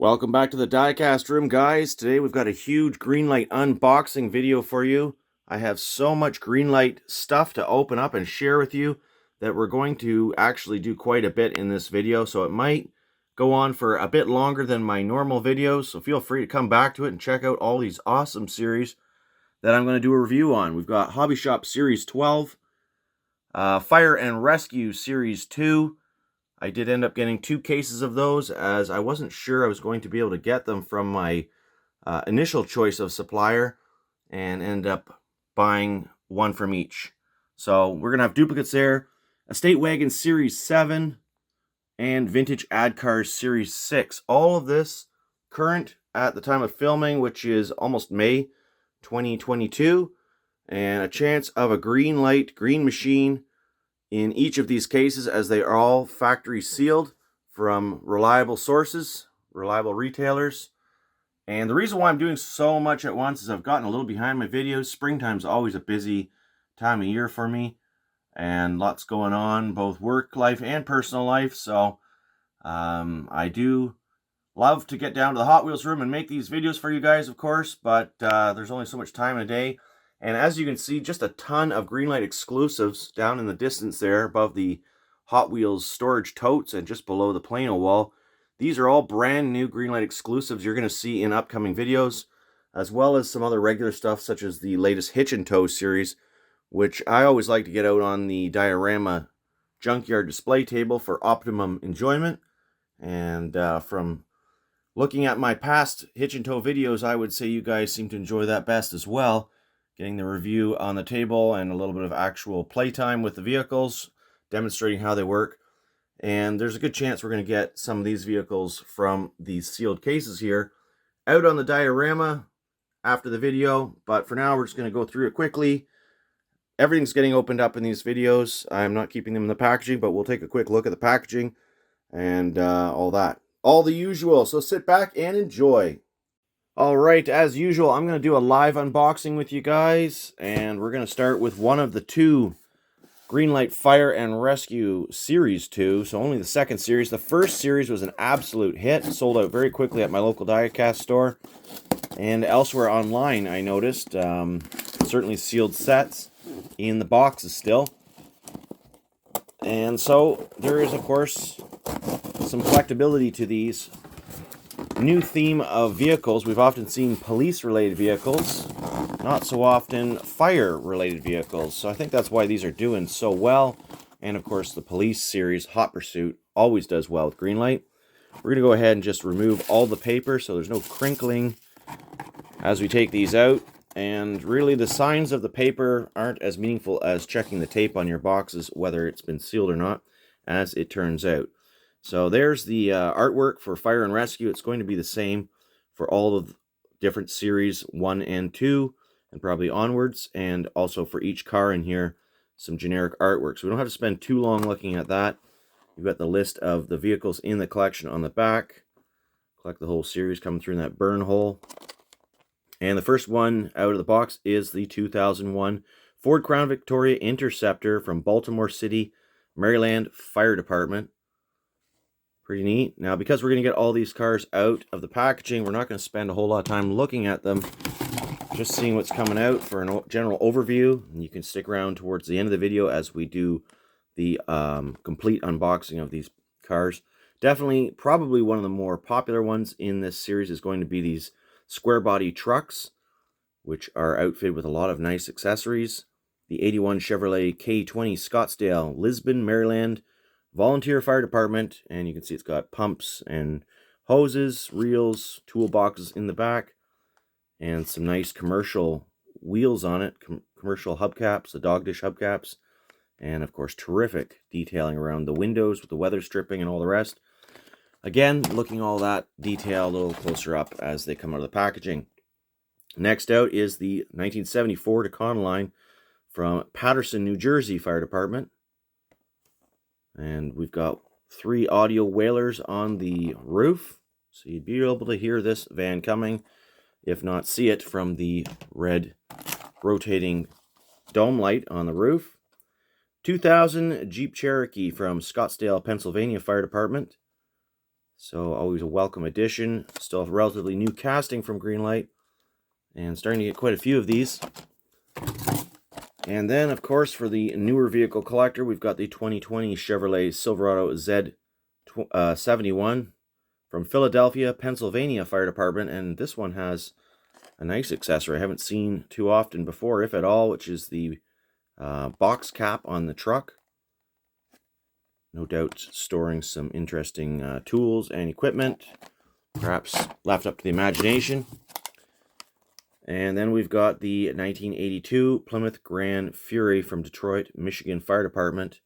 Welcome back to the diecast room, guys. Today we've got a huge Greenlight unboxing video for you. I have so much Greenlight stuff to open up and share with you that we're going to actually do quite a bit in this video, so it might go on for a bit longer than my normal videos, so feel free to come back to it and check out all these awesome series that I'm going to do a review on. We've got Hobby Shop Series 12, Fire and Rescue Series 2, I did end up getting 2 cases of those, as I wasn't sure I was going to be able to get them from my initial choice of supplier, and end up buying one from each. So we're going to have duplicates there. Estate Wagons Series 7 and Vintage Ad Cars Series 6. All of this current at the time of filming, which is almost May 2022. And a chance of a Greenlight green machine in each of these cases, as they are all factory sealed from reliable sources, reliable retailers. And the reason why I'm doing so much at once is I've gotten a little behind my videos. Springtime's always a busy time of year for me, and lots going on, both work life and personal life. So I do love to get down to the Hot Wheels room and make these videos for you guys, of course, but there's only so much time in a day. And as you can see, just a ton of Greenlight exclusives down in the distance there above the Hot Wheels storage totes and just below the Plano wall. These are all brand new Greenlight exclusives you're going to see in upcoming videos, as well as some other regular stuff such as the latest Hitch and Tow series, which I always like to get out on the diorama junkyard display table for optimum enjoyment. And from looking at my past Hitch and Tow videos, I would say you guys seem to enjoy that best as well. Getting the review on the table and a little bit of actual playtime with the vehicles, demonstrating how they work. And there's a good chance we're going to get some of these vehicles from these sealed cases here out on the diorama after the video. But for now, we're just going to go through it quickly. Everything's getting opened up in these videos. I'm not keeping them in the packaging, but we'll take a quick look at the packaging and all that. All the usual, so sit back and enjoy. Alright, as usual, I'm going to do a live unboxing with you guys, and we're going to start with one of the 2 Greenlight Fire and Rescue Series 2, so only the second series. The first series was an absolute hit, sold out very quickly at my local diecast store, and elsewhere online, I noticed. Certainly sealed sets in the boxes still. And so, there is, of course, some collectability to these. New theme of vehicles. We've often seen police-related vehicles, not so often fire-related vehicles. So I think that's why these are doing so well. And of course, the police series, Hot Pursuit, always does well with Greenlight. We're going to go ahead and just remove all the paper so there's no crinkling as we take these out. And really, the signs of the paper aren't as meaningful as checking the tape on your boxes, whether it's been sealed or not, as it turns out. So there's the artwork for Fire and Rescue. It's going to be the same for all of the different series 1 and 2, and probably onwards, and also for each car in here, some generic artwork. So we don't have to spend too long looking at that. You've got the list of the vehicles in the collection on the back. Collect the whole series coming through in that burn hole. And the first one out of the box is the 2001 Ford Crown Victoria Interceptor from Baltimore City, Maryland Fire Department. Pretty neat. Now, because we're going to get all these cars out of the packaging, we're not going to spend a whole lot of time looking at them. Just seeing what's coming out for a general overview. And you can stick around towards the end of the video as we do the complete unboxing of these cars. Definitely, probably one of the more popular ones in this series is going to be these square body trucks, which are outfitted with a lot of nice accessories. The 81 Chevrolet K20 Scottsdale, Lisbon, Maryland Volunteer Fire Department, and you can see it's got pumps and hoses, reels, toolboxes in the back, and some nice commercial wheels on it, commercial hubcaps, the dog dish hubcaps, and of course terrific detailing around the windows with the weather stripping and all the rest. Again, looking all that detail a little closer up as they come out of the packaging. Next out is the 1974 Econoline from Paterson, New Jersey Fire Department. And we've got 3 audio whalers on the roof, so you'd be able to hear this van coming, if not see it from the red rotating dome light on the roof. 2000 Jeep Cherokee from Scottsdale, Pennsylvania Fire Department. So always a welcome addition. Still a relatively new casting from Greenlight, and starting to get quite a few of these. And then, of course, for the newer vehicle collector, we've got the 2020 Chevrolet Silverado Z71 from Philadelphia, Pennsylvania Fire Department. And this one has a nice accessory I haven't seen too often before, if at all, which is the box cap on the truck. No doubt storing some interesting tools and equipment, perhaps left up to the imagination. And then we've got the 1982 Plymouth Grand Fury from Detroit, Michigan Fire Department,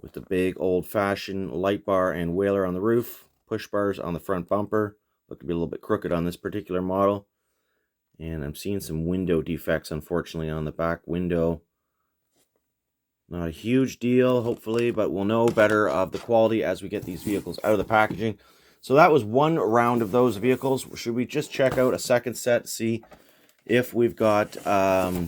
with the big old-fashioned light bar and whaler on the roof, push bars on the front bumper. Look to be a little bit crooked on this particular model. And I'm seeing some window defects, unfortunately, on the back window. Not a huge deal, hopefully, but we'll know better of the quality as we get these vehicles out of the packaging. So that was one round of those vehicles. Should we just check out a second set to see if we've got a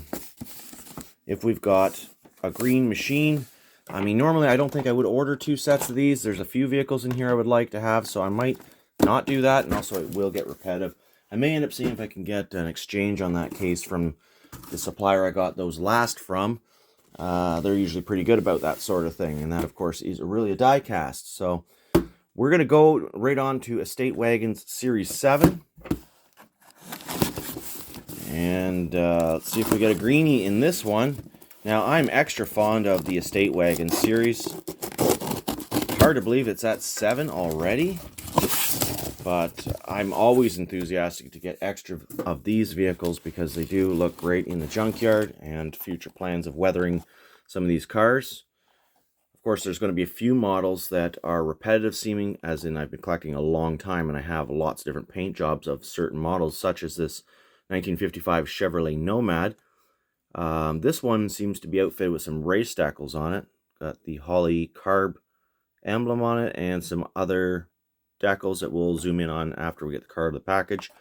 green machine? I mean, normally I don't think I would order two sets of these. There's a few vehicles in here I would like to have, so I might not do that, and also it will get repetitive. I may end up seeing if I can get an exchange on that case from the supplier I got those last from. They're usually pretty good about that sort of thing, and that, of course, is really a die cast. So we're going to go right on to Estate Wagons Series 7. And let's see if we get a greenie in this one. Now, I'm extra fond of the Estate Wagons series. Hard to believe it's at 7 already. But I'm always enthusiastic to get extra of these vehicles because they do look great in the junkyard, and future plans of weathering some of these cars. Of course, there's going to be a few models that are repetitive seeming, as in I've been collecting a long time and I have lots of different paint jobs of certain models, such as this 1955 Chevrolet Nomad. This one seems to be outfitted with some race decals on it. Got the Holley carb emblem on it and some other decals that we'll zoom in on after we get the car out of the package.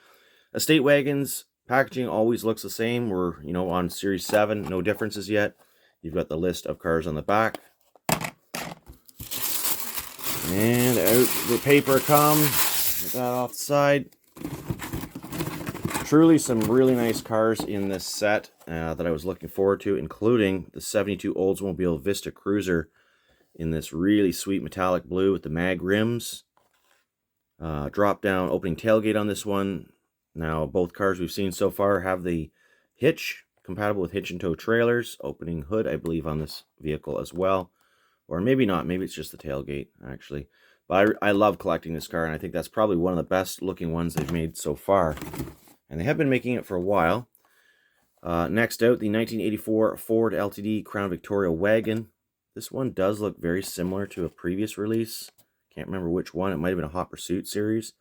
Estate Wagons packaging always looks the same. We're, on Series 7, no differences yet. You've got the list of cars on the back. And out the paper comes. Get that off the side. Truly some really nice cars in this set that I was looking forward to, including the 72 Oldsmobile Vista Cruiser in this really sweet metallic blue with the mag rims. Drop down opening tailgate on this one. Now, both cars we've seen so far have the hitch, compatible with hitch and tow trailers. Opening hood, I believe, on this vehicle as well. Or maybe not. Maybe it's just the tailgate, actually. But I love collecting this car, and I think that's probably one of the best looking ones they've made so far. And they have been making it for a while. Next out, the 1984 Ford LTD Crown Victoria Wagon. This one does look very similar to a previous release. Can't remember which one. It might have been a Hot Pursuit series.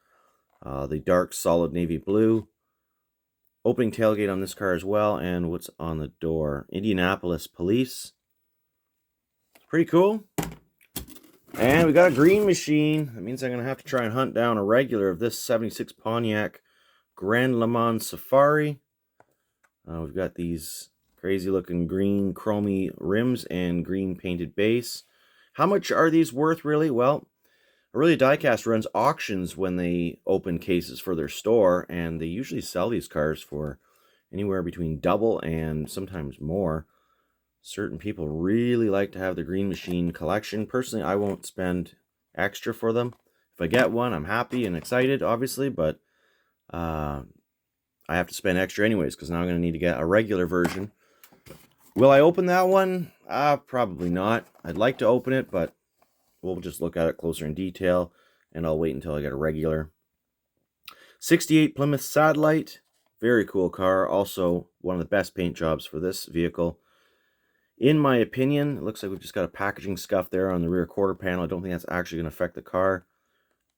The dark solid navy blue. Opening tailgate on this car as well. And what's on the door? Indianapolis Police. Pretty cool. And we got a green machine. That means I'm going to have to try and hunt down a regular of this 76 Pontiac Grand Lemans Safari. We've got these crazy looking green chromy rims and green painted base. How much are these worth really? Well, Really, Diecast runs auctions when they open cases for their store, and they usually sell these cars for anywhere between double and sometimes more. Certain people really like to have the Green Machine collection. Personally, I won't spend extra for them. If I get one, I'm happy and excited, obviously, but I have to spend extra anyways, because now I'm going to need to get a regular version. Will I open that one? Probably not. I'd like to open it, but we'll just look at it closer in detail, and I'll wait until I get a regular. 68 Plymouth Satellite. Very cool car. Also, one of the best paint jobs for this vehicle. In my opinion, it looks like we've just got a packaging scuff there on the rear quarter panel. I don't think that's actually going to affect the car.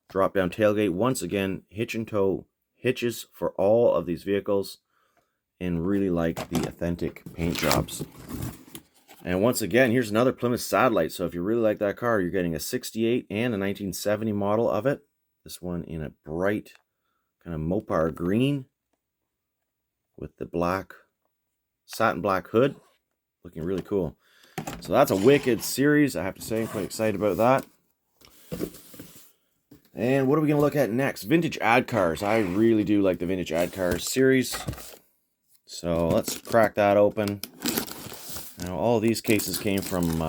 Drop down tailgate. Once again, hitch and tow hitches for all of these vehicles, and really like the authentic paint jobs. And once again, here's another Plymouth Satellite. So if you really like that car, you're getting a 68 and a 1970 model of it. This one in a bright kind of Mopar green with the black, satin black hood. Looking really cool. So that's a wicked series, I have to say. I'm quite excited about that. And what are we going to look at next? Vintage ad cars. I really do like the vintage ad cars series. So let's crack that open. Now, all these cases came from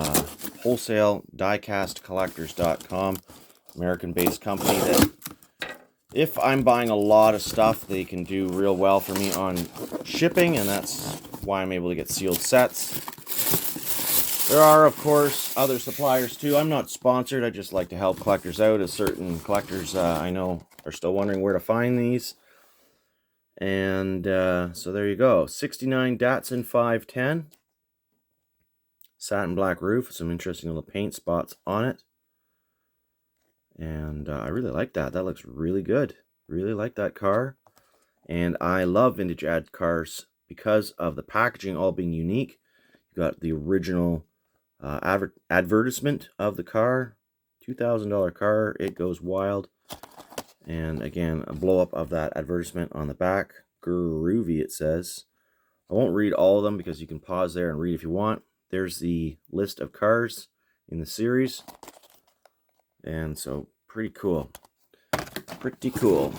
wholesale diecastcollectors.com, American-based company that, if I'm buying a lot of stuff, they can do real well for me on shipping, and that's why I'm able to get sealed sets. There are, of course, other suppliers too. I'm not sponsored. I just like to help collectors out, as certain collectors I know are still wondering where to find these. And so there you go. 69 Datsun 510. Satin black roof. Some interesting little paint spots on it. And I really like that. That looks really good. Really like that car. And I love vintage ad cars because of the packaging all being unique. You got the original advertisement of the car. $2,000 car. It goes wild. And again, a blow up of that advertisement on the back. Groovy, it says. I won't read all of them because you can pause there and read if you want. There's the list of cars in the series. And so, pretty cool. Pretty cool.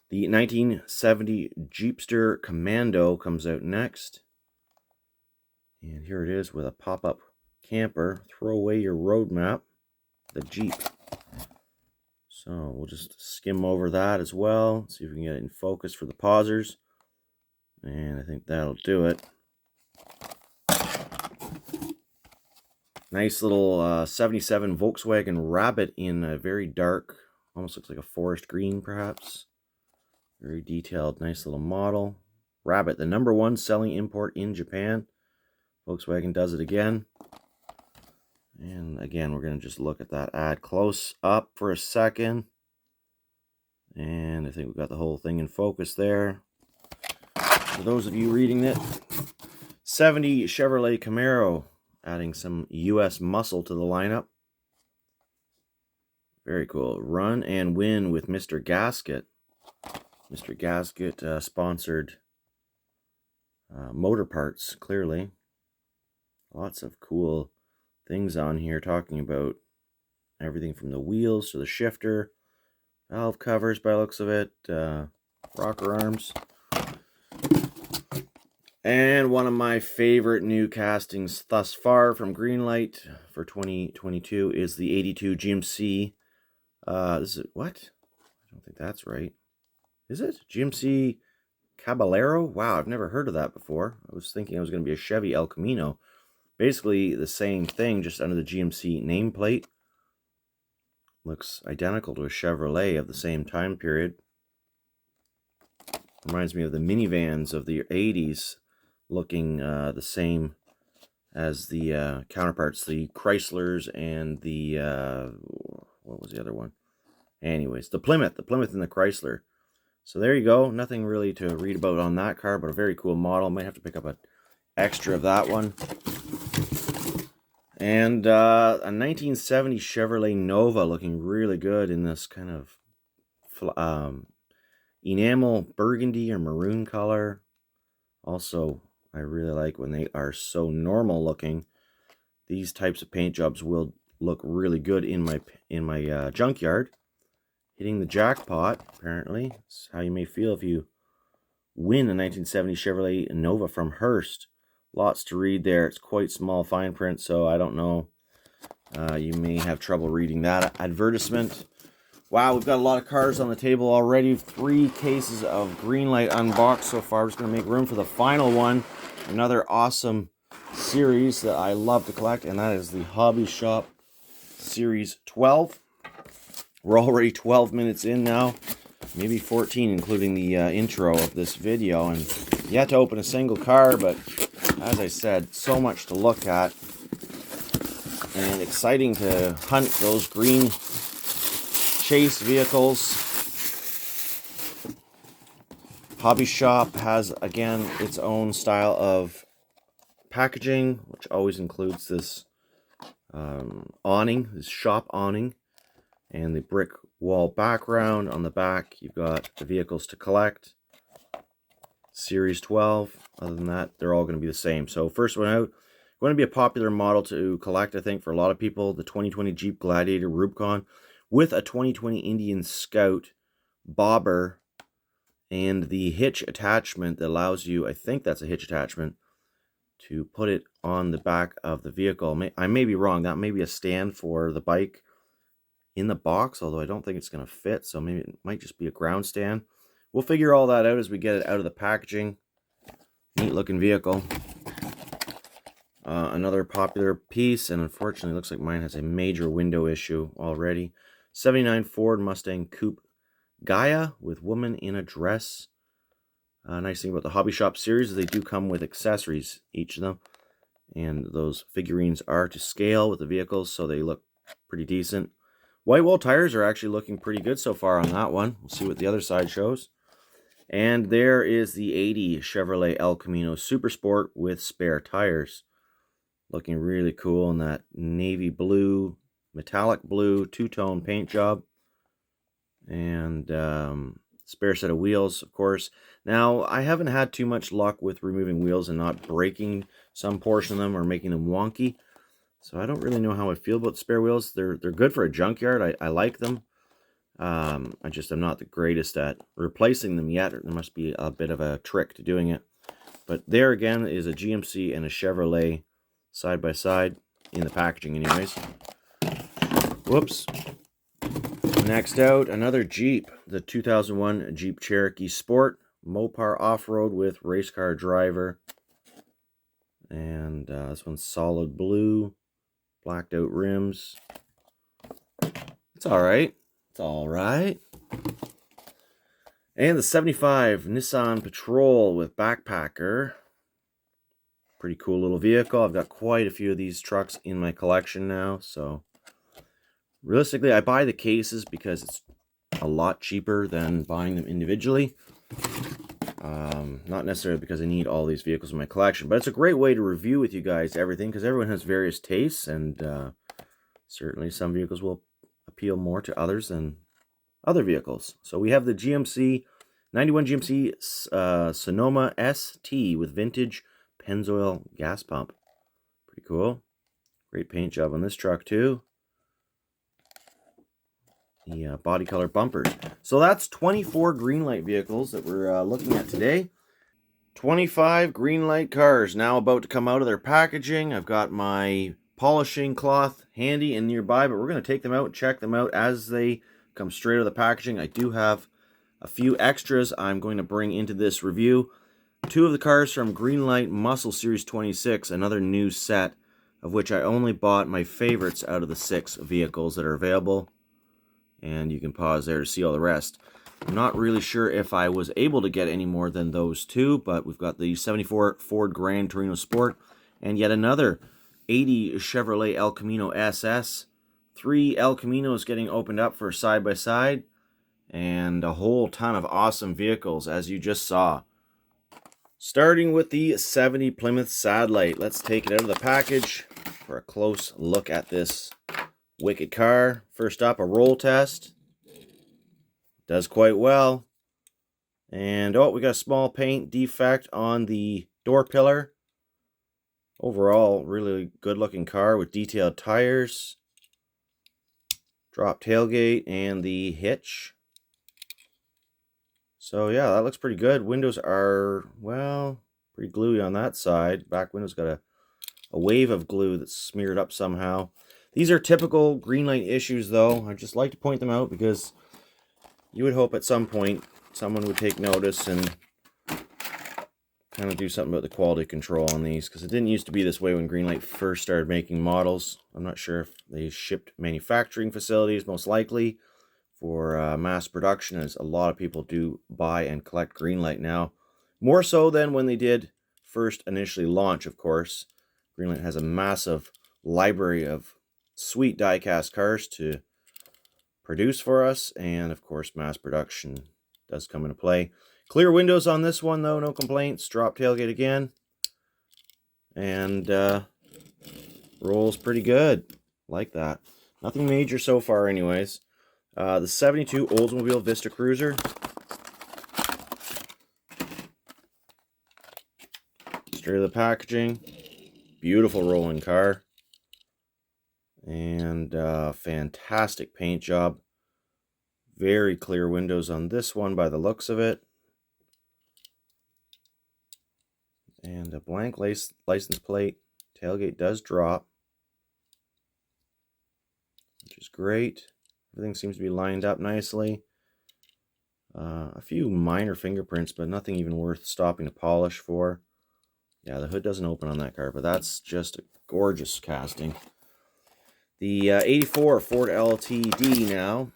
The 1970 Jeepster Commando comes out next. And here it is with a pop-up camper. Throw away your road map. The Jeep. So we'll just skim over that as well. See if we can get it in focus for the pausers. And I think that'll do it. Nice little 77 Volkswagen Rabbit in a very dark, almost looks like a forest green perhaps. Very detailed, nice little model. Rabbit, the #1 selling import in Japan. Volkswagen does it again. And again, we're going to just look at that ad close up for a second. And I think we've got the whole thing in focus there. For those of you reading it, 70 Chevrolet Camaro, adding some U.S. muscle to the lineup. Very cool. Run and win with Mr. Gasket. Mr. Gasket sponsored motor parts, clearly. Lots of cool things on here talking about everything from the wheels to the shifter, valve covers by the looks of it, rocker arms. And one of my favorite new castings thus far from Greenlight for 2022 is the 82 GMC. This is what? I don't think that's right. Is it? GMC Caballero? Wow, I've never heard of that before. I was thinking it was going to be a Chevy El Camino. Basically the same thing, just under the GMC nameplate. Looks identical to a Chevrolet of the same time period. Reminds me of the minivans of the 80s, looking the same as the counterparts, the Chryslers and the, what was the other one? Anyways, the Plymouth and the Chrysler. So there you go. Nothing really to read about on that car, but a very cool model. Might have to pick up an extra of that one. And a 1970 Chevrolet Nova, looking really good in this kind of enamel burgundy or maroon color. Also, I really like when they are so normal looking. These types of paint jobs will look really good in my junkyard. Hitting the jackpot, apparently. That's how you may feel if you win a 1970 Chevrolet Nova from Hearst. Lots to read there. It's quite small fine print, so I don't know. You may have trouble reading that advertisement. Wow, we've got a lot of cars on the table already. 3 cases of Greenlight unboxed so far. I'm just going to make room for the final one. Another awesome series that I love to collect, and that is the Hobby Shop Series 12. We're already 12 minutes in now, maybe 14, including the intro of this video, and yet to open a single car, but as I said, so much to look at, and exciting to hunt those green chase vehicles. Hobby Shop has, again, its own style of packaging, which always includes this awning, this shop awning, and the brick wall background. On the back, you've got the vehicles to collect. Series 12. Other than that, they're all going to be the same. So first one out, going to be a popular model to collect, I think, for a lot of people. The 2020 Jeep Gladiator Rubicon. with a 2020 Indian Scout bobber and the hitch attachment that allows you, I think that's a hitch attachment, to put it on the back of the vehicle. I may be wrong. That may be a stand for the bike in the box, although I don't think it's going to fit, so maybe it might just be a ground stand. We'll figure all that out as we get it out of the packaging. Neat looking vehicle. Another popular piece, and unfortunately looks like mine has a major window issue already. 79 Ford Mustang Coupe Gaia with woman in a dress. Nice thing about the Hobby Shop series is they do come with accessories, each of them. And those figurines are to scale with the vehicles, so they look pretty decent. White wall tires are actually looking pretty good so far on that one. We'll see what the other side shows. And there is the 80 Chevrolet El Camino Super Sport with spare tires. Looking really cool in that navy blue, metallic blue, two-tone paint job. And spare set of wheels, of course. Now, I haven't had too much luck with removing wheels and not breaking some portion of them or making them wonky. So I don't really know how I feel about the spare wheels. They're good for a junkyard. I like them. I'm not the greatest at replacing them yet. There must be a bit of a trick to doing it. But there again is a GMC and a Chevrolet side by side in the packaging anyways. Whoops. Next out, another Jeep. The 2001 Jeep Cherokee Sport. Mopar off-road with race car driver. And this one's solid blue. Blacked out rims. It's alright. It's alright. And the 75 Nissan Patrol with backpacker. Pretty cool little vehicle. I've got quite a few of these trucks in my collection now. So realistically, I buy the cases because it's a lot cheaper than buying them individually. Not necessarily because I need all these vehicles in my collection, but it's a great way to review with you guys everything, because everyone has various tastes, and certainly some vehicles will appeal more to others than other vehicles. So we have the GMC 91 GMC Sonoma ST with vintage Pennzoil gas pump. Pretty cool. Great paint job on this truck too. The body color bumpers. So that's 24 Greenlight vehicles that we're looking at today. 25 Greenlight cars now about to come out of their packaging. I've got my polishing cloth handy and nearby, but we're going to take them out and check them out as they come straight out of the packaging. I do have a few extras I'm going to bring into this review. 2 of the cars from Greenlight Muscle Series 26, another new set, of which I only bought my favorites out of the 6 vehicles that are available. And you can pause there to see all the rest. I'm not really sure if I was able to get any more than those 2, but we've got the 74 Ford Gran Torino Sport and yet another 80 Chevrolet El Camino SS. 3 El Caminos getting opened up for side-by-side, and a whole ton of awesome vehicles, as you just saw. Starting with the 70 Plymouth Satellite. Let's take it out of the package for a close look at this wicked car. First up, a roll test. Does quite well. And oh, we got a small paint defect on the door pillar. Overall, really good looking car with detailed tires. Drop tailgate and the hitch. So yeah, that looks pretty good. Windows are, well, pretty gluey on that side. Back window's got a wave of glue that's smeared up somehow. These are typical Greenlight issues, though. I just like to point them out because you would hope at some point someone would take notice and kind of do something about the quality control on these, because it didn't used to be this way when Greenlight first started making models. I'm not sure if they shipped manufacturing facilities, most likely, for mass production, as a lot of people do buy and collect Greenlight now. More so than when they did first initially launch, of course. Greenlight has a massive library of sweet die-cast cars to produce for us, and of course mass production does come into play. Clear windows on this one though, no complaints. Drop tailgate again, and rolls pretty good, like that. Nothing major so far anyways. The 72 Oldsmobile Vista Cruiser. Straight out of the packaging. Beautiful rolling car. And fantastic paint job. Very clear windows on this one by the looks of it. And a blank license plate. Tailgate does drop, which is great. Everything seems to be lined up nicely. A few minor fingerprints, but nothing even worth stopping to polish for. Yeah, the hood doesn't open on that car, but that's just a gorgeous casting. The 84 Ford LTD now.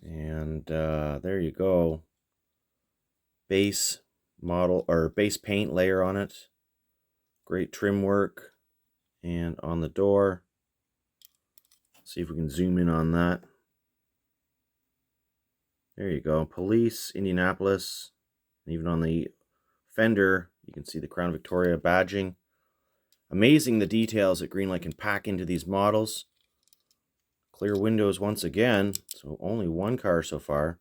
And there you go. Base model or base paint layer on it. Great trim work. And on the door, see if we can zoom in on that. There you go. Police, Indianapolis. And even on the fender, you can see the Crown Victoria badging. Amazing the details that Greenlight can pack into these models. Clear windows once again. So only one car so far.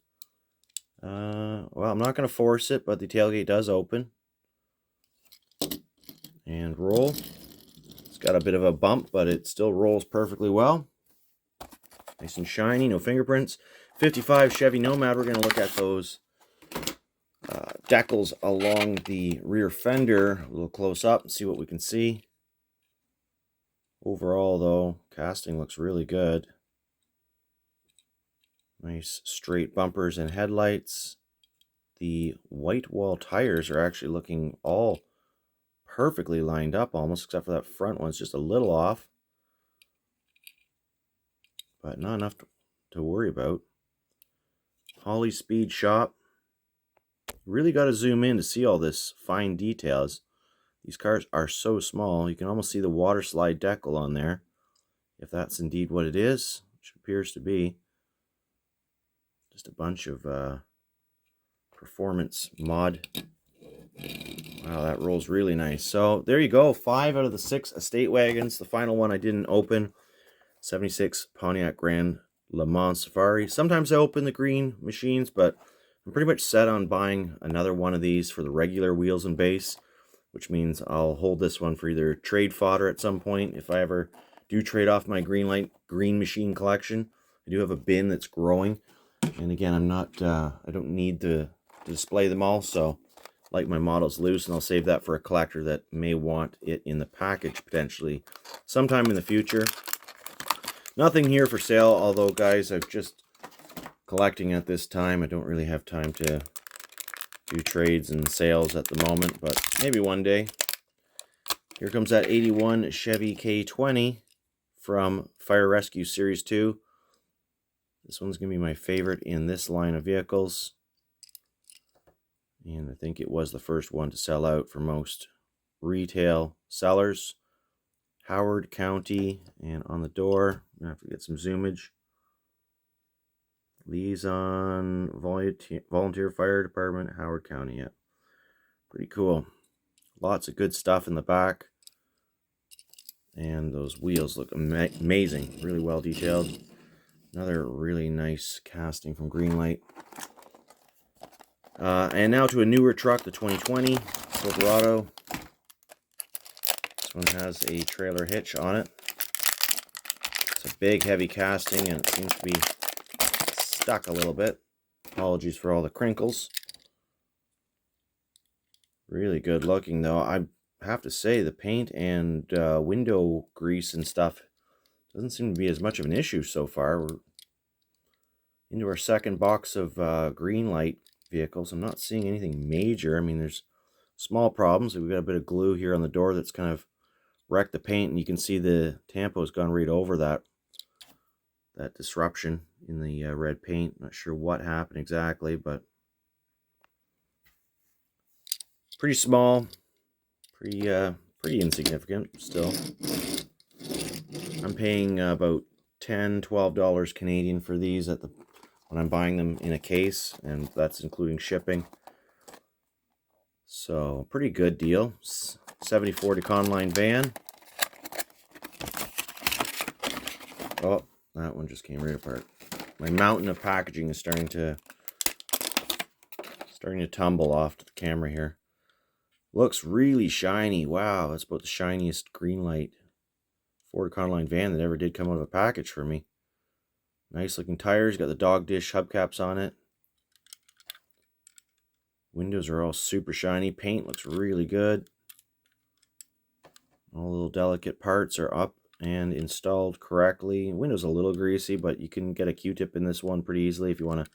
Well, I'm not going to force it, but the tailgate does open. And roll. It's got a bit of a bump, but it still rolls perfectly well. Nice and shiny, no fingerprints. 55 Chevy Nomad. We're going to look at those decals along the rear fender a little close up and see what we can see. Overall, though, casting looks really good. Nice straight bumpers and headlights. The white wall tires are actually looking all perfectly lined up almost, except for that front one's just a little off. But not enough to worry about. Holley Speed Shop. Really got to zoom in to see all this fine details. These cars are so small, you can almost see the water slide decal on there. If that's indeed what it is, which appears to be. Just a bunch of performance mod. Wow, that rolls really nice. So there you go, 5 out of the 6 estate wagons. The final one I didn't open, 76 Pontiac Grand Lemans Safari. Sometimes I open the green machines, but I'm pretty much set on buying another one of these for the regular wheels and base, which means I'll hold this one for either trade fodder at some point if I ever do trade off my Greenlight green machine collection. I do have a bin that's growing, and again, I don't need to display them all, so I like my models loose, and I'll save that for a collector that may want it in the package potentially sometime in the future. Nothing here for sale, although guys, I'm just collecting at this time. I don't really have time to do trades and sales at the moment, but maybe one day. Here comes that 81 Chevy K20 from Fire Rescue Series 2. This one's going to be my favorite in this line of vehicles. And I think it was the first one to sell out for most retail sellers. Howard County, and on the door, I'm going to have to get some zoomage. Liaison Volunteer Fire Department, Howard County. Yeah, pretty cool. Lots of good stuff in the back. And those wheels look amazing. Really well detailed. Another really nice casting from Greenlight. And now to a newer truck, the 2020 Silverado. This one has a trailer hitch on it. It's a big, heavy casting, and it seems to be stuck a little bit. Apologies for all the crinkles. Really good looking, though. I have to say, the paint and window grease and stuff doesn't seem to be as much of an issue so far. We're into our second box of Greenlight vehicles. I'm not seeing anything major. I mean, there's small problems. We've got a bit of glue here on the door that's kind of wrecked the paint, and you can see the tampo's gone right over that disruption in the red paint. Not sure what happened exactly, but pretty small, pretty insignificant still. I'm paying about $10-12 Canadian for these when I'm buying them in a case, and that's including shipping. So pretty good deal. 74 Econoline van. Oh, that one just came right apart. My mountain of packaging is starting to tumble off to the camera here. Looks really shiny. Wow, that's about the shiniest Greenlight Ford Econoline van that ever did come out of a package for me. Nice looking tires. Got the dog dish hubcaps on it. Windows are all super shiny. Paint looks really good. All the little delicate parts are up and installed correctly. Windows a little greasy, but you can get a Q-tip in this one pretty easily if you want to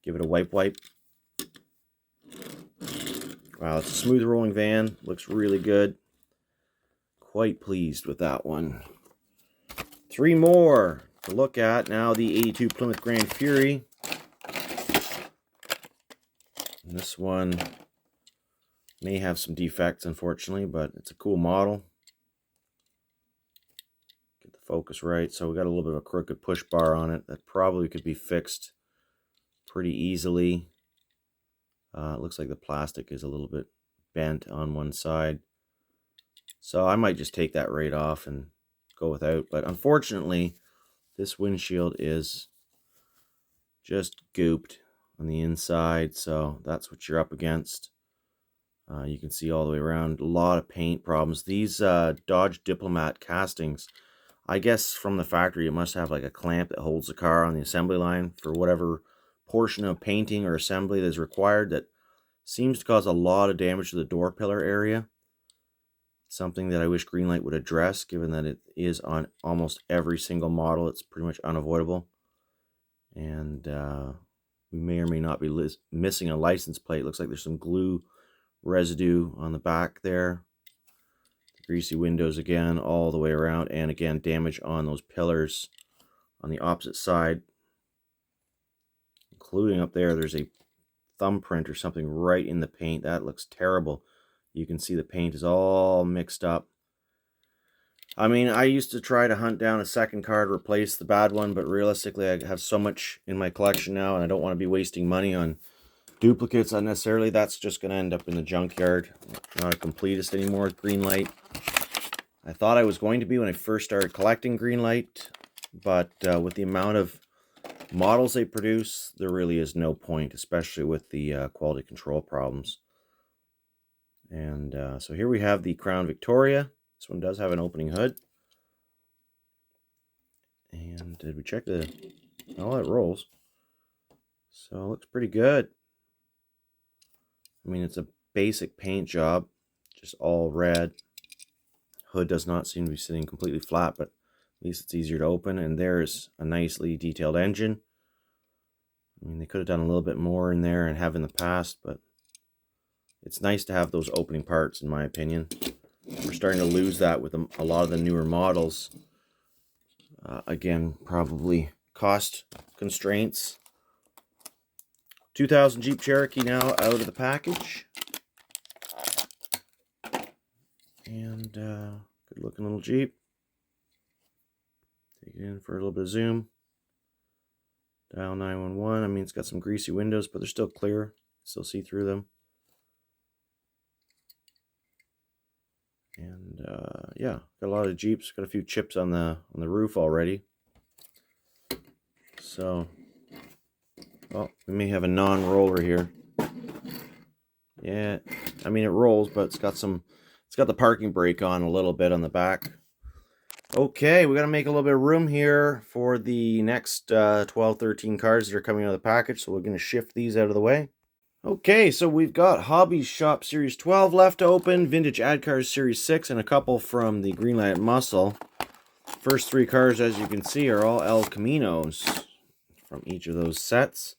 give it a wipe. Wow, it's a smooth rolling van. Looks really good. Quite pleased with that one. 3 more to look at. Now the 82 Plymouth Grand Fury. And this one may have some defects, unfortunately, but it's a cool model. Get the focus right. So we got a little bit of a crooked push bar on it that probably could be fixed pretty easily. It looks like the plastic is a little bit bent on one side. So I might just take that right off and go without. But unfortunately, this windshield is just gooped on the inside. So that's what you're up against. You can see all the way around. A lot of paint problems. These Dodge Diplomat castings, I guess from the factory, it must have like a clamp that holds the car on the assembly line for whatever portion of painting or assembly that is required, that seems to cause a lot of damage to the door pillar area. Something that I wish Greenlight would address, given that it is on almost every single model. It's pretty much unavoidable. And we may or may not be missing a license plate. Looks like there's some glue residue on the back there. Greasy windows again all the way around, and again damage on those pillars on the opposite side, including up there. There's a thumbprint or something right in the paint. That looks terrible. You can see the paint is all mixed up. I mean, I used to try to hunt down a second car to replace the bad one, but realistically I have so much in my collection now and I don't want to be wasting money on duplicates unnecessarily. That's just going to end up in the junkyard. Not a completist anymore with Greenlight. I thought I was going to be when I first started collecting Greenlight, but with the amount of models they produce, there really is no point, especially with the quality control problems. And so here we have the Crown Victoria. This one does have an opening hood. And did we check the... Oh, it rolls. So it looks pretty good. I mean, it's a basic paint job, just all red. Hood does not seem to be sitting completely flat, but at least it's easier to open. And there's a nicely detailed engine. I mean, they could have done a little bit more in there and have in the past, but it's nice to have those opening parts, in my opinion. We're starting to lose that with a lot of the newer models. Again, probably cost constraints. 2000 Jeep Cherokee now out of the package. And good looking little Jeep. Take it in for a little bit of zoom. Dial 911. I mean, it's got some greasy windows, but they're still clear. Still see through them. And yeah, got a lot of Jeeps. Got a few chips on the roof already. So, well, we may have a non-roller here. Yeah, I mean it rolls, but it's got the parking brake on a little bit on the back. Okay, we got to make a little bit of room here for the next 12, 13 cars that are coming out of the package. So we're going to shift these out of the way. Okay, so we've got Hobbies Shop Series 12 left to open, Vintage Ad Cars Series 6, and a couple from the Greenlight Muscle. First 3 cars, as you can see, are all El Caminos from each of those sets.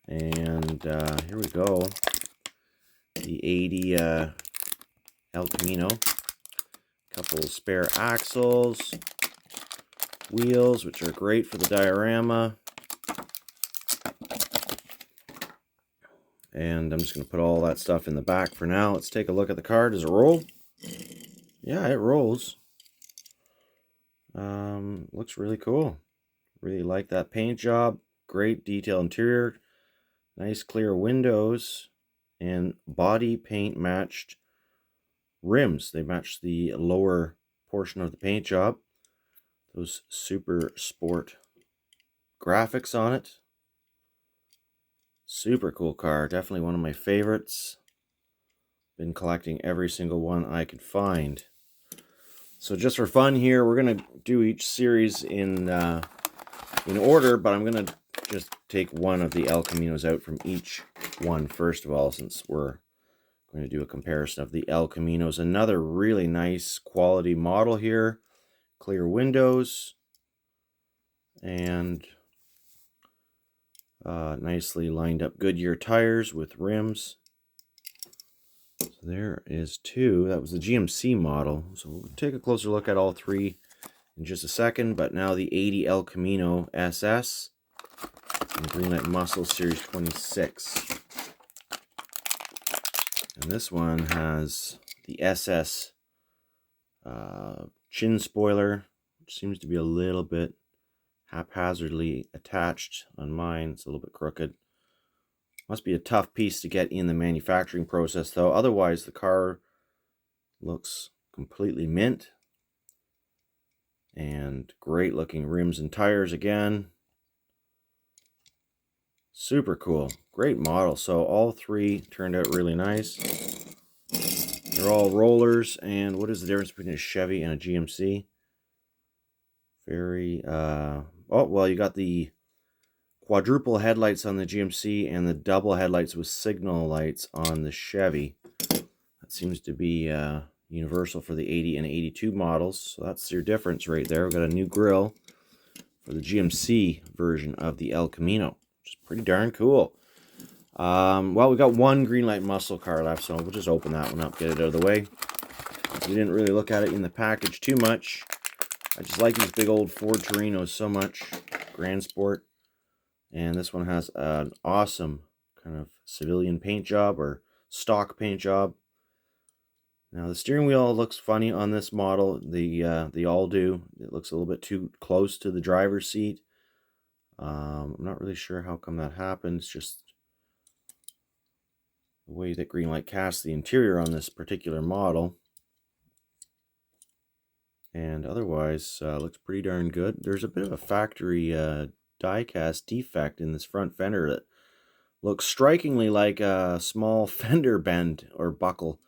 And here we go. The 80 El Camino. Couple spare axles. Wheels, which are great for the diorama. And I'm just going to put all that stuff in the back for now. Let's take a look at the car. Does it roll? Yeah, it rolls. Looks really cool. Really like that paint job. Great detail interior. Nice clear windows. And body paint matched rims. They match the lower portion of the paint job. Those super sport graphics on it. Super cool car. Definitely one of my favorites. been collecting every single one I could find. So just for fun here, we're going to do each series in order, but I'm going to just take one of the El Caminos out from each one first of all, since we're going to do a comparison of the El Caminos. Another really nice quality model here. Clear windows and nicely lined up Goodyear tires with rims. So there is two. That was the GMC model. So we'll take a closer look at all three in just a second. But now the 80 El Camino SS and Greenlight Muscle Series 26. And this one has the SS chin spoiler, which seems to be a little bit haphazardly attached on mine. It's a little bit crooked. Must be a tough piece to get in the manufacturing process, though. Otherwise, the car looks completely mint. And great looking rims and tires again. Super cool. Great model. So all three turned out really nice. They're all rollers. And what is the difference between a Chevy and a GMC? Very, oh, well, you got the quadruple headlights on the GMC and the double headlights with signal lights on the Chevy. That seems to be universal for the 80 and 82 models. So that's your difference right there. We've got a new grille for the GMC version of the El Camino, which is pretty darn cool. Well, we got one Greenlight muscle car left, so we'll just open that one up, get it out of the way. We didn't really look at it in the package too much. I just like these big old Ford Torinos so much. Grand Sport. And this one has an awesome kind of civilian paint job or stock paint job. Now the steering wheel looks funny on this model. They all do. It looks a little bit too close to the driver's seat. I'm not really sure how come that happens. Just the way that Greenlight cast the interior on this particular model. And otherwise, looks pretty darn good. There's a bit of a factory diecast defect in this front fender that looks strikingly like a small fender bend or buckle.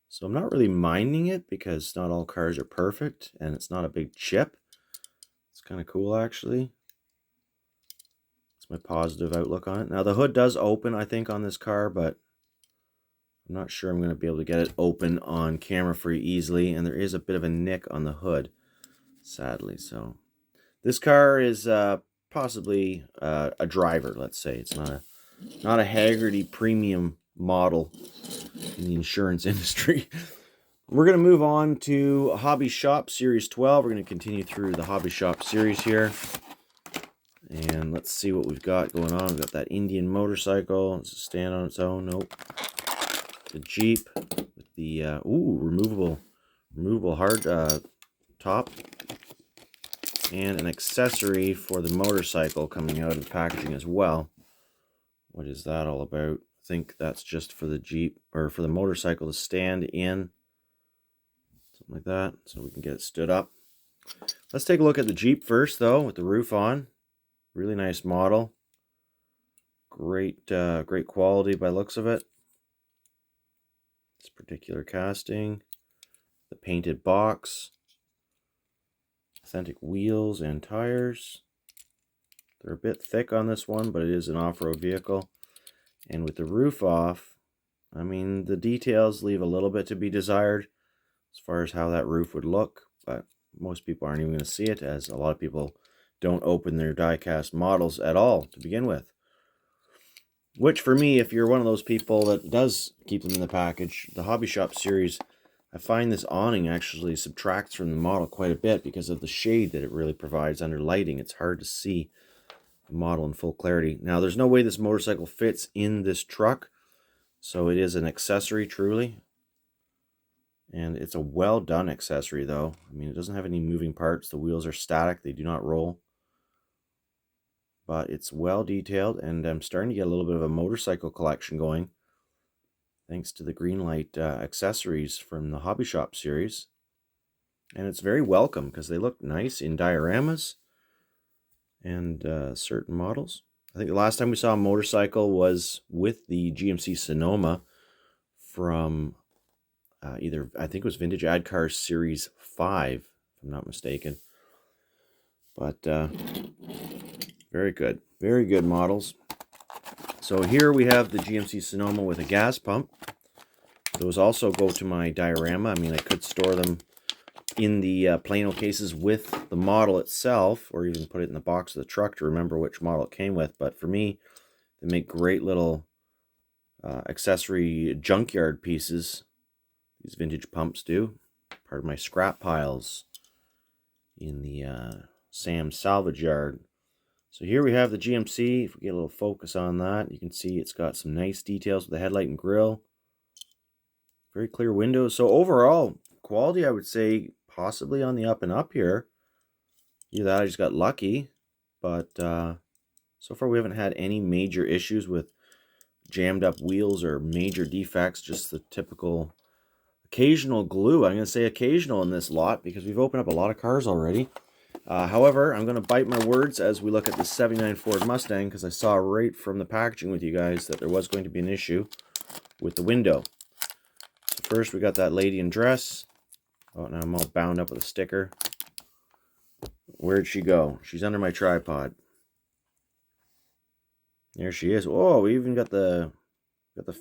So I'm not really minding it because not all cars are perfect and it's not a big chip. It's kind of cool actually. That's my positive outlook on it. Now the hood does open, I think, on this car, but I'm not sure I'm going to be able to get it open on camera for you easily. And there is a bit of a nick on the hood, sadly. So this car is possibly a driver, let's say. It's not a Haggerty premium model in the insurance industry. We're going to move on to Hobby Shop Series 12. We're going to continue through the Hobby Shop series here. And let's see what we've got going on. We've got that Indian motorcycle. Does it stand on its own? Nope. The Jeep with the removable hard top. And an accessory for the motorcycle coming out of the packaging as well. What is that all about? I think that's just for the Jeep, or for the motorcycle to stand in. Something like that, so we can get it stood up. Let's take a look at the Jeep first, though, with the roof on. Really nice model. Great quality by looks of it. This particular casting. The painted box. Authentic wheels and tires. They're a bit thick on this one, but it is an off-road vehicle. And with the roof off, I mean, the details leave a little bit to be desired as far as how that roof would look, but most people aren't even going to see it, as a lot of people don't open their die-cast models at all to begin with. Which, for me, if you're one of those people that does keep them in the package, the Hobby Shop series, I find this awning actually subtracts from the model quite a bit because of the shade that it really provides under lighting. It's hard to see the model in full clarity. Now, there's no way this motorcycle fits in this truck, so it is an accessory truly. And it's a well done accessory, though. I mean, it doesn't have any moving parts. The wheels are static. They do not roll. But it's well detailed, and I'm starting to get a little bit of a motorcycle collection going, thanks to the Greenlight accessories from the Hobby Shop series. And it's very welcome because they look nice in dioramas and certain models. I think the last time we saw a motorcycle was with the GMC Sonoma from either, I think it was Vintage Ad Cars Series 5, if I'm not mistaken. But very good. Very good models. So here we have the GMC Sonoma with a gas pump. Those also go to my diorama. I mean, I could store them in the Plano cases with the model itself, or even put it in the box of the truck to remember which model it came with. But for me, they make great little accessory junkyard pieces. These vintage pumps do. Part of my scrap piles in the Sam's salvage yard. So here we have the GMC. If we get a little focus on that, you can see it's got some nice details with the headlight and grille. Very clear windows. So overall, quality, I would say, possibly on the up and up here. Either that, I just got lucky. But so far, we haven't had any major issues with jammed up wheels or major defects. Just the typical occasional glue. I'm going to say occasional in this lot because we've opened up a lot of cars already. However, I'm going to bite my words as we look at the 79 Ford Mustang, because I saw right from the packaging with you guys that there was going to be an issue with the window. So first, we got that lady in dress. Oh, now I'm all bound up with a sticker. Where'd she go? She's under my tripod. There she is. Oh, we even got the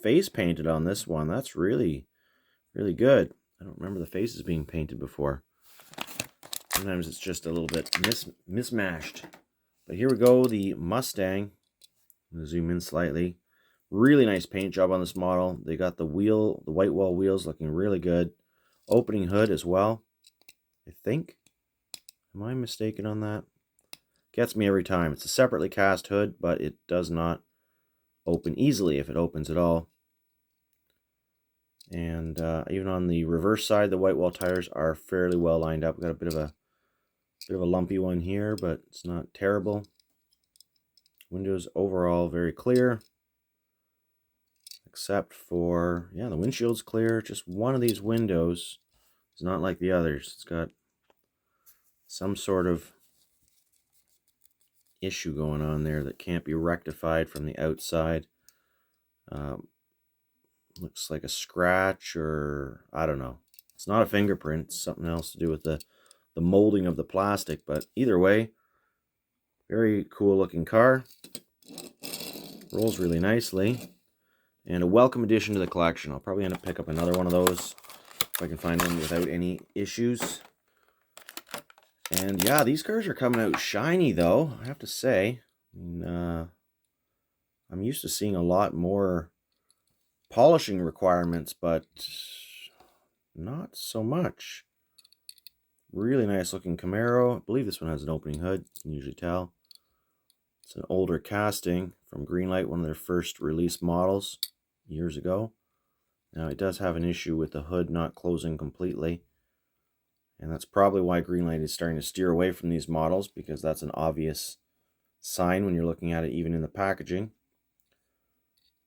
face painted on this one. That's really, really good. I don't remember the faces being painted before. Sometimes it's just a little bit mismatched. But here we go, the Mustang. I'm going to zoom in slightly. Really nice paint job on this model. They got the white wall wheels looking really good. Opening hood as well, I think. Am I mistaken on that? Gets me every time. It's a separately cast hood, but it does not open easily if it opens at all. And even on the reverse side, the white wall tires are fairly well lined up. We've got a bit of a lumpy one here, but it's not terrible. Windows overall very clear, except for, yeah, the windshield's clear. Just one of these windows is not like the others. It's got some sort of issue going on there that can't be rectified from the outside. Looks like a scratch, or I don't know. It's not a fingerprint. It's something else to do with the molding of the plastic. But either way, very cool looking car. Rolls really nicely. And a welcome addition to the collection. I'll probably end up picking up another one of those if I can find one without any issues. And yeah, these cars are coming out shiny though, I have to say. I mean, I'm used to seeing a lot more polishing requirements, but not so much. Really nice looking Camaro. I believe this one has an opening hood, you can usually tell. It's an older casting from Greenlight, one of their first release models years ago. Now it does have an issue with the hood not closing completely. And that's probably why Greenlight is starting to steer away from these models, because that's an obvious sign when you're looking at it even in the packaging.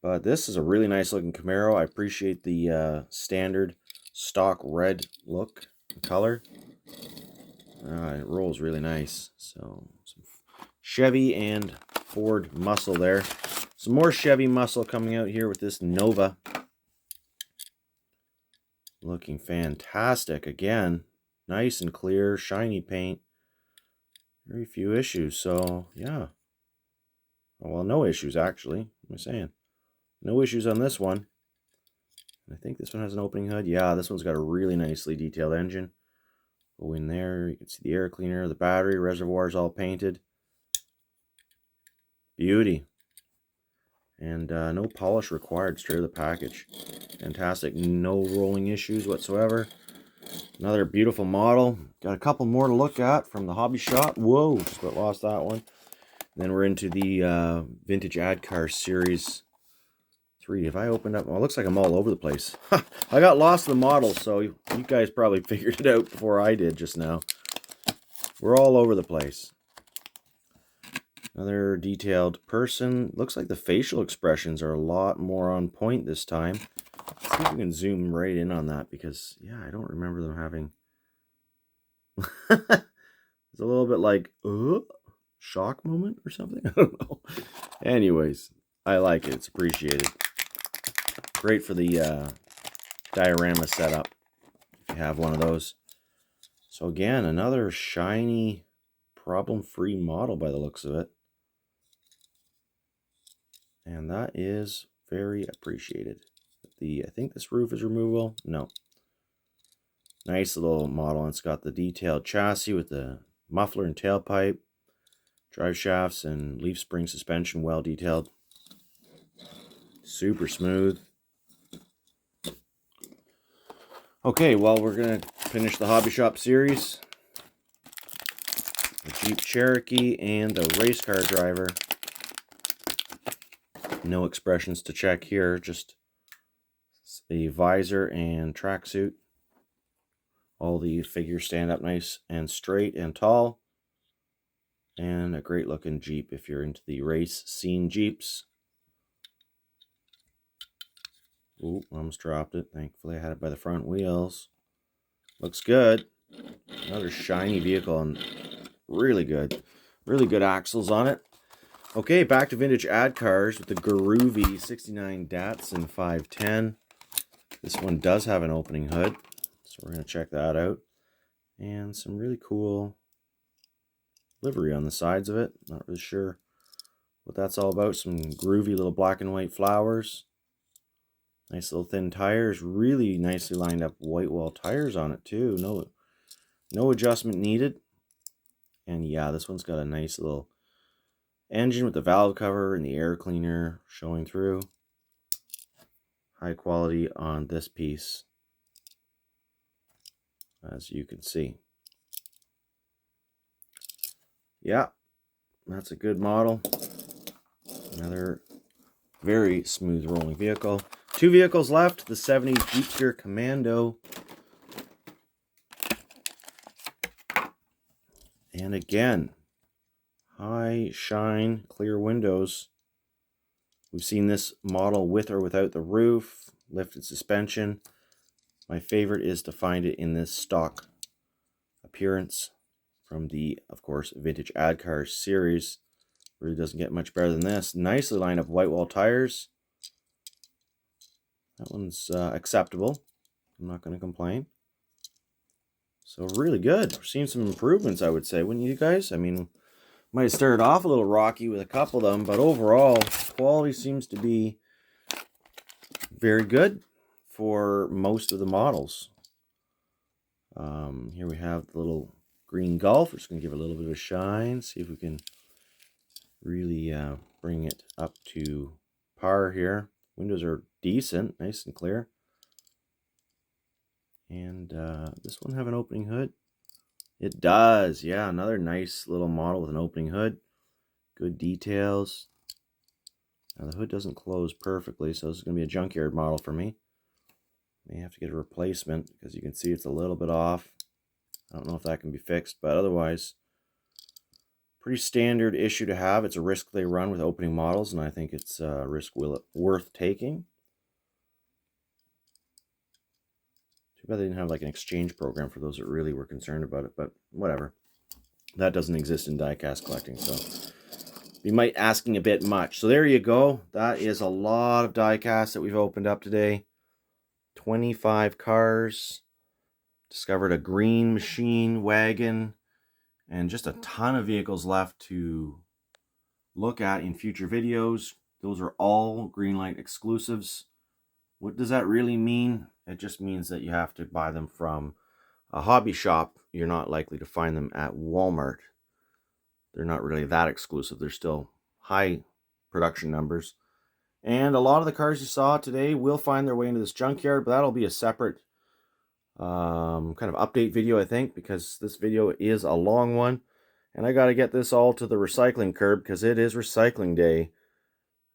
But this is a really nice looking Camaro. I appreciate the standard stock red look and color. It rolls really nice. So some Chevy and Ford muscle there. Some more Chevy muscle coming out here with this Nova. Looking fantastic again. Nice and clear, shiny paint. Very few issues. So yeah. Well, no issues actually. What am I saying? No issues on this one. I think this one has an opening hood. Yeah, this one's got a really nicely detailed engine. Go in there, you can see the air cleaner, the battery, reservoirs all painted. Beauty. And no polish required, straight out of the package. Fantastic, no rolling issues whatsoever. Another beautiful model. Got a couple more to look at from the hobby shop. Whoa, just about lost that one. And then we're into the Vintage Ad Car Series 3. Have I opened up? Well, it looks like I'm all over the place. I got lost in the models, so you guys probably figured it out before I did just now. We're all over the place. Another detailed person. Looks like the facial expressions are a lot more on point this time. Let's see if we can zoom right in on that, because, yeah, I don't remember them having... It's a little bit like, shock moment or something? I don't know. Anyways, I like it. It's appreciated. Great for the diorama setup if you have one of those. So again, another shiny, problem-free model by the looks of it. And that is very appreciated. I think this roof is removable. No. Nice little model. It's got the detailed chassis with the muffler and tailpipe, drive shafts and leaf spring suspension, well detailed. Super smooth. Okay, well, we're going to finish the Hobby Shop series. The Jeep Cherokee and the race car driver. No expressions to check here, just the visor and tracksuit. All the figures stand up nice and straight and tall. And a great looking Jeep if you're into the race scene Jeeps. Ooh, almost dropped it. Thankfully I had it by the front wheels. Looks good. Another shiny vehicle and really good. Really good axles on it. Okay, back to vintage ad cars with the groovy 69 Datsun 510. This one does have an opening hood, so we're going to check that out. And some really cool livery on the sides of it. Not really sure what that's all about. Some groovy little black and white flowers. Nice little thin tires. Really nicely lined up white wall tires on it too. No adjustment needed. And yeah, this one's got a nice little engine with the valve cover and the air cleaner showing through. High quality on this piece, as you can see. Yeah, that's a good model. Another very smooth rolling vehicle. Two vehicles left. The 70s Jeepster Commando. And again, high shine, clear windows. We've seen this model with or without the roof, lifted suspension. My favorite is to find it in this stock appearance from the, of course, vintage ad cars series. Really doesn't get much better than this. Nicely lined up white wall tires. That one's acceptable. I'm not going to complain. So really good. We're seeing some improvements, I would say, wouldn't you guys? I mean, might have started off a little rocky with a couple of them, but overall, quality seems to be very good for most of the models. Here we have the little green Golf. We're just going to give it a little bit of a shine, see if we can really bring it up to par here. Windows are decent, nice and clear. And this one have an opening hood? It does, yeah, another nice little model with an opening hood. Good details. Now the hood doesn't close perfectly, so this is going to be a junkyard model for me. May have to get a replacement because you can see it's a little bit off. I don't know if that can be fixed, but otherwise, pretty standard issue to have. It's a risk they run with opening models, and I think it's a risk worth taking. Too bad they didn't have like an exchange program for those that really were concerned about it, but whatever. That doesn't exist in diecast collecting, so you might be asking a bit much. So there you go. That is a lot of diecast that we've opened up today. 25 cars. Discovered a green machine wagon. And just a ton of vehicles left to look at in future videos. Those are all Greenlight exclusives. What does that really mean? It just means that you have to buy them from a hobby shop. You're not likely to find them at Walmart. They're not really that exclusive. They're still high production numbers. And a lot of the cars you saw today will find their way into this junkyard, but that'll be a separate kind of update video, I think, because this video is a long one. And I got to get this all to the recycling curb because it is recycling day.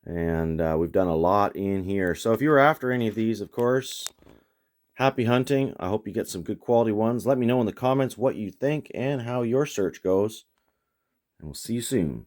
And we've done a lot in here. So if you're after any of these, of course, happy hunting. I hope you get some good quality ones. Let me know in the comments what you think and how your search goes. And we'll see you soon.